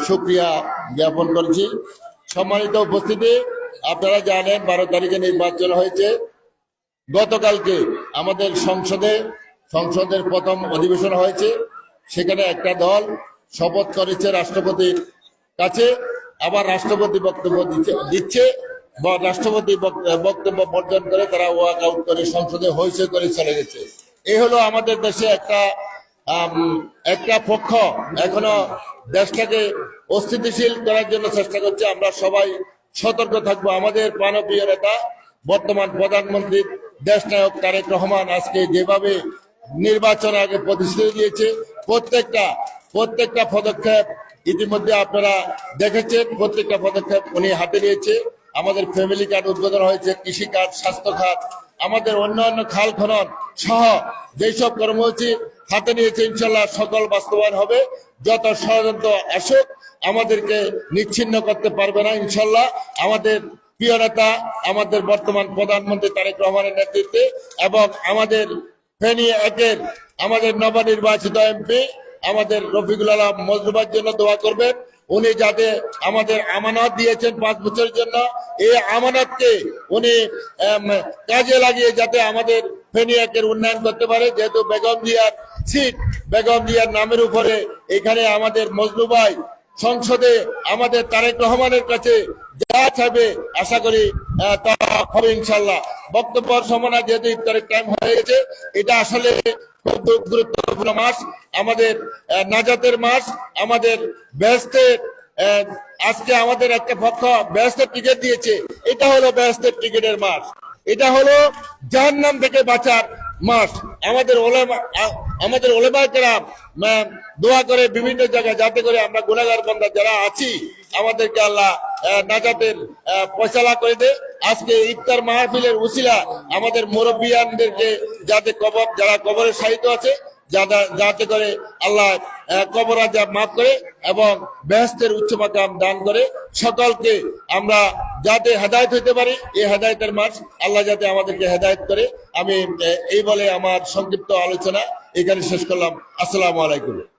শুকরিয়া জ্ঞাপন করছি। সম্মানিত উপস্থিতি, আপনারা জানেন 12 তারিখে নির্বাচন হয়েছে। গতকালকে আমাদের সংসদের প্রথম অধিবেশন হয়েছে। সেখানে একটা দল শপথ করেছে রাষ্ট্রপতির কাছে, আবার রাষ্ট্রপতি বক্তব্য দিচ্ছে বা রাষ্ট্রপতি বক্তব্য বর্জন করে তারা ওয়াক আউট করে সংসদে হইচই করে চলে গেছে। এই হলো আমাদের দেশে একটা পক্ষ এখনো দেশটাকে অস্থিতিশীল করার জন্য চেষ্টা করছে। আমরা সবাই সতর্ক থাকবো। আমাদের প্রাণপ্রিয় নেতা বর্তমান প্রধানমন্ত্রী দেশনায়ক তারেক রহমান আজকে যেভাবে নির্বাচন আগে প্রতিশ্রুতি দিয়েছে, প্রত্যেকটা পদক্ষেপ ইতিমধ্যে আপনারা দেখেছেন। প্রত্যেকটা পদক্ষেপ উনি হাতে নিয়েছে। আমাদের ফ্যামিলি কার্ড উদ্বোধন হয়েছে, কৃষি কার্ড, স্বাস্থ্য খাত, আমাদের অন্যান্য খাল খনন সহ যেসব কর্মসূচি হাতে নিয়েছে, ইনশাল্লাহ সকল বাস্তবায়ন হবে। যত ষড়যন্ত্র আসুক আমাদেরকে নিচ্ছিন্ন করতে পারবে না ইনশাল্লাহ। আমাদের প্রিয় নেতা আমাদের বর্তমান প্রধানমন্ত্রী তারেক রহমানের নেতৃত্বে এবং আমাদের ফেনী একের আমাদের নবনির্বাচিত এমপি আমাদের রফিকুল আলম মজলুবার জন্য দোয়া করবেন। উনি যাতে আমাদের আমানত দিয়েছেন 5 বছরের জন্য, এই আমানতকে উনি কাজে লাগিয়ে যাতে আমাদের ফেনী একের উন্নয়ন করতে পারে। যেহেতু বেগম জিয়ার সিট, বেগম জিয়ার নামের উপরে এখানে আমাদের মজলু ভাই সংসদে আমাদের তারেক রহমানের কাছে যা চাইবে আশা করি তা হবে ইনশাল্লাহ। বক্তব্য সময় যেহেতু ইফতারের টাইম হয়ে গেছে, এটা আসলে খুব গুরুত্বপূর্ণ মাস, আমাদের নাজাতের মাস, আমাদের বেহেশতের। আজকে আমাদের একটা পক্ষ বেহেশতের টিকিট দিয়েছে, এটা হলো বেহেশতের টিকিটের মাস, এটা হলো জাহান্নাম থেকে বাঁচার মাস। আমাদের ওলামায়ে কেরাম দোয়া করে বিভিন্ন জায়গায় যাতে করে আমরা গুনাহগার বান্দা যারা আছি আমাদেরকে আল্লাহ নাজাতের ফয়সালা করে দে। আজকে ইফতার মাহফিলের উসিলা আমাদের মুরব্বিয়ানদেরকে যাতে যারা কবরে শাহিদ আছে যাতে করে আল্লাহ কবর আযাব মাফ করে এবং বেহেশতের উচ্চ মাকাম দান করে সকলকে আমরা যাতে হেদায়েত হইতে পারি। এই হেদায়েতের মাস আল্লাহ যাতে আমাদেরকে হেদায়েত করে। আমি এই বলে আমার সংক্ষিপ্ত আলোচনা এখানে শেষ করলাম। আসসালামু আলাইকুম।